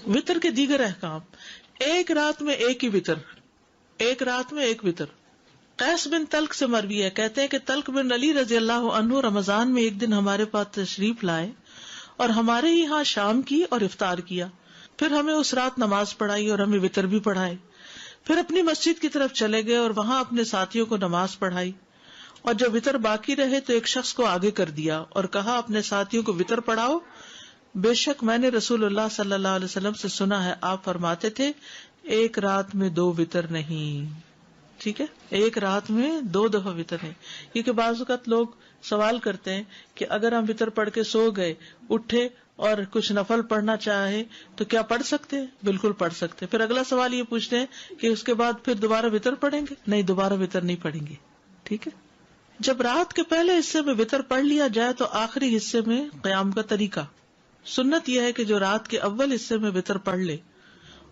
وطر کے دیگر احکام، ایک رات میں ایک ہی وطر، ایک رات میں ایک وطر۔ قیس بن طلق سے مروی ہے، کہتے ہیں کہ طلق بن علی رضی اللہ عنہ رمضان میں ایک دن ہمارے پاس تشریف لائے اور ہمارے ہی ہاں شام کی اور افطار کیا، پھر ہمیں اس رات نماز پڑھائی اور ہمیں وطر بھی پڑھائے، پھر اپنی مسجد کی طرف چلے گئے اور وہاں اپنے ساتھیوں کو نماز پڑھائی، اور جب وطر باقی رہے تو ایک شخص کو آگے کر دیا اور کہا اپنے ساتھیوں کو وطر پڑھاؤ، بے شک میں نے رسول اللہ صلی اللہ علیہ وسلم سے سنا ہے آپ فرماتے تھے ایک رات میں 2 وطر نہیں، ٹھیک ہے، ایک رات میں 2 دفعہ وطر نہیں، کیونکہ بعض اوقات لوگ سوال کرتے ہیں کہ اگر ہم وطر پڑھ کے سو گئے، اٹھے اور کچھ نفل پڑھنا چاہے تو کیا پڑھ سکتے ہیں؟ بالکل پڑھ سکتے ہیں۔ پھر اگلا سوال یہ پوچھتے ہیں کہ اس کے بعد پھر دوبارہ وطر پڑھیں گے؟ نہیں، دوبارہ وطر نہیں پڑھیں گے، ٹھیک ہے۔ جب رات کے پہلے حصے میں وطر پڑھ لیا جائے تو آخری حصے میں قیام کا طریقہ، سنت یہ ہے کہ جو رات کے اول حصے میں وطر پڑھ لے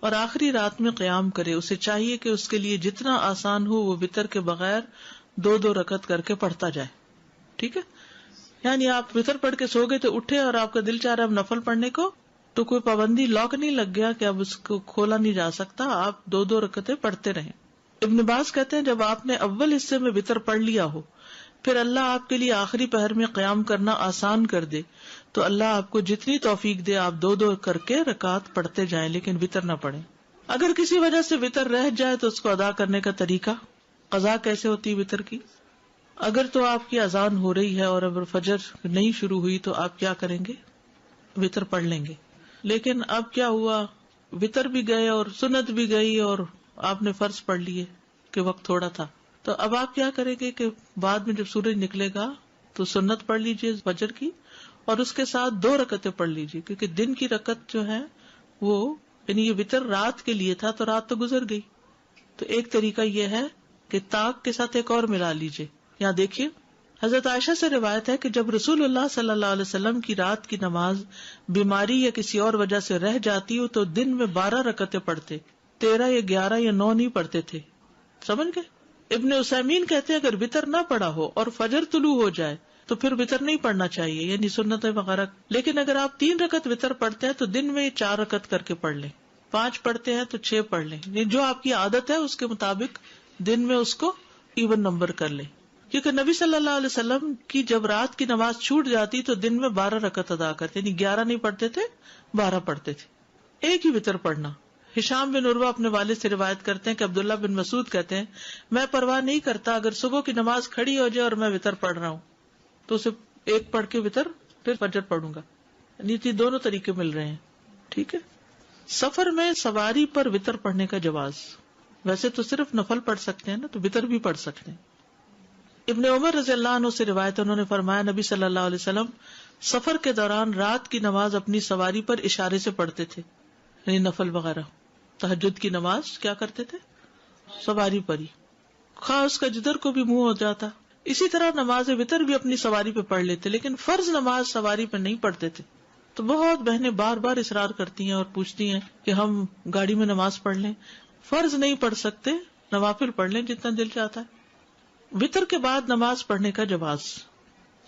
اور آخری رات میں قیام کرے، اسے چاہیے کہ اس کے لیے جتنا آسان ہو وہ وطر کے بغیر 2 رکعت کر کے پڑھتا جائے، ٹھیک ہے۔ یعنی آپ وطر پڑھ کے سو گئے تو اٹھے اور آپ کا دل چاہ رہا ہے اب نفل پڑھنے کو، تو کوئی پابندی، لاک نہیں لگ گیا کہ اب اس کو کھولا نہیں جا سکتا، آپ 2 رکعتیں پڑھتے رہیں۔ ابن باز کہتے ہیں جب آپ نے اول حصے میں وطر پڑھ لیا ہو، پھر اللہ آپ کے لیے آخری پہر میں قیام کرنا آسان کر دے تو اللہ آپ کو جتنی توفیق دے آپ 2 کر کے رکعت پڑھتے جائیں، لیکن وطر نہ پڑھیں۔ اگر کسی وجہ سے وطر رہ جائے تو اس کو ادا کرنے کا طریقہ، قضا کیسے ہوتی وطر کی؟ اگر تو آپ کی اذان ہو رہی ہے اور اگر فجر نہیں شروع ہوئی تو آپ کیا کریں گے؟ وطر پڑھ لیں گے۔ لیکن اب کیا ہوا، وطر بھی گئے اور سنت بھی گئی اور آپ نے فرض پڑھ لیے کہ وقت تھوڑا تھا، تو اب آپ کیا کریں گے کہ بعد میں جب سورج نکلے گا تو سنت پڑھ لیجئے فجر کی اور اس کے ساتھ 2 رکعتیں پڑھ لیجئے، کیونکہ دن کی رکعت جو ہے وہ، یعنی یہ وطر رات کے لیے تھا تو رات تو گزر گئی، تو ایک طریقہ یہ ہے کہ طاق کے ساتھ ایک اور ملا لیجئے۔ یہاں دیکھیے حضرت عائشہ سے روایت ہے کہ جب رسول اللہ صلی اللہ علیہ وسلم کی رات کی نماز بیماری یا کسی اور وجہ سے رہ جاتی ہو تو دن میں 12 رکعتیں پڑھتے، 13 یا 11 یا 9 نہیں پڑھتے تھے، سمجھ گئے؟ ابن عثیمین کہتے ہیں اگر وطر نہ پڑھا ہو اور فجر طلوع ہو جائے تو پھر وطر نہیں پڑھنا چاہیے، یعنی سنتیں وغیرہ، لیکن اگر آپ 3 رکعت وطر پڑھتے ہیں تو دن میں 4 رکعت کر کے پڑھ لیں، 5 پڑھتے ہیں تو 6 پڑھ لیں، یعنی جو آپ کی عادت ہے اس کے مطابق دن میں اس کو ایون نمبر کر لیں، کیونکہ نبی صلی اللہ علیہ وسلم کی جب رات کی نماز چھوٹ جاتی تو دن میں 12 رکعت ادا کرتے، یعنی 11 نہیں پڑھتے تھے، 12 پڑھتے تھے، ایک ہی وطر پڑھنا۔ ہشام بن عروہ اپنے والد سے روایت کرتے ہیں کہ عبداللہ بن مسعود کہتے ہیں میں پرواہ نہیں کرتا اگر صبح کی نماز کھڑی ہو جائے اور میں وطر پڑھ رہا ہوں تو اسے ایک پڑھ کے وطر پھر فجر پڑھوں گا، نیتی دونوں طریقے مل رہے ہیں، ٹھیک ہے۔ سفر میں سواری پر وطر پڑھنے کا جواز، ویسے تو صرف نفل پڑھ سکتے ہیں نا، تو وطر بھی پڑھ سکتے ہیں۔ ابن عمر رضی اللہ عنہ سے روایت، انہوں نے فرمایا نبی صلی اللہ علیہ وسلم سفر کے دوران رات کی نماز اپنی سواری پر اشارے سے پڑھتے تھے، یعنی نفل وغیرہ، تہجد کی نماز کیا کرتے تھے؟ سواری پر ہی، خواہ اس کا جدھر کو بھی منہ ہو جاتا۔ اسی طرح نماز وطر بھی اپنی سواری پہ پڑھ لیتے، لیکن فرض نماز سواری پہ نہیں پڑھتے تھے۔ تو بہت بہنیں بار بار اصرار کرتی ہیں اور پوچھتی ہیں کہ ہم گاڑی میں نماز پڑھ لیں، فرض نہیں پڑھ سکتے، نوافل پڑھ لیں جتنا دل چاہتا ہے۔ وطر کے بعد نماز پڑھنے کا جواز،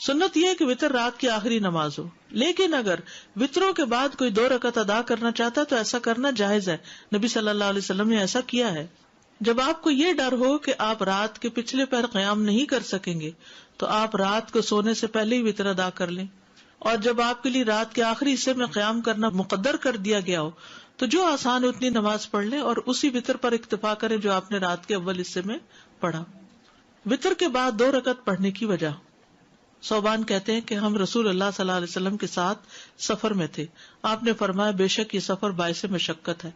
سنت یہ ہے کہ وطر رات کی آخری نماز ہو، لیکن اگر وطروں کے بعد کوئی 2 رکعت ادا کرنا چاہتا ہے تو ایسا کرنا جائز ہے، نبی صلی اللہ علیہ وسلم نے ایسا کیا ہے۔ جب آپ کو یہ ڈر ہو کہ آپ رات کے پچھلے پہر قیام نہیں کر سکیں گے تو آپ رات کو سونے سے پہلے ہی وطر ادا کر لیں، اور جب آپ کے لیے رات کے آخری حصے میں قیام کرنا مقدر کر دیا گیا ہو تو جو آسان ہے اتنی نماز پڑھ لیں اور اسی وطر پر اکتفا کریں جو آپ نے رات کے اول حصے میں پڑھا۔ وطر کے بعد 2 رکعت پڑھنے کی وجہ، صوبان کہتے ہیں کہ ہم رسول اللہ صلی اللہ علیہ وسلم کے ساتھ سفر میں تھے، آپ نے فرمایا بے شک یہ سفر باعث مشقت ہے،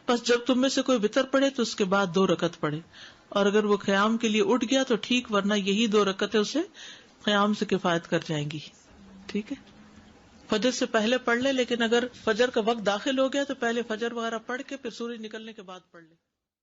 بس جب تم میں سے کوئی وطر پڑھے تو اس کے بعد 2 رکعت پڑھے، اور اگر وہ قیام کے لیے اٹھ گیا تو ٹھیک، ورنہ یہی 2 رکعتیں اسے قیام سے کفایت کر جائیں گی، ٹھیک ہے۔ فجر سے پہلے پڑھ لے، لیکن اگر فجر کا وقت داخل ہو گیا تو پہلے فجر وغیرہ پڑھ کے پھر سورج نکلنے کے بعد پڑھ لے۔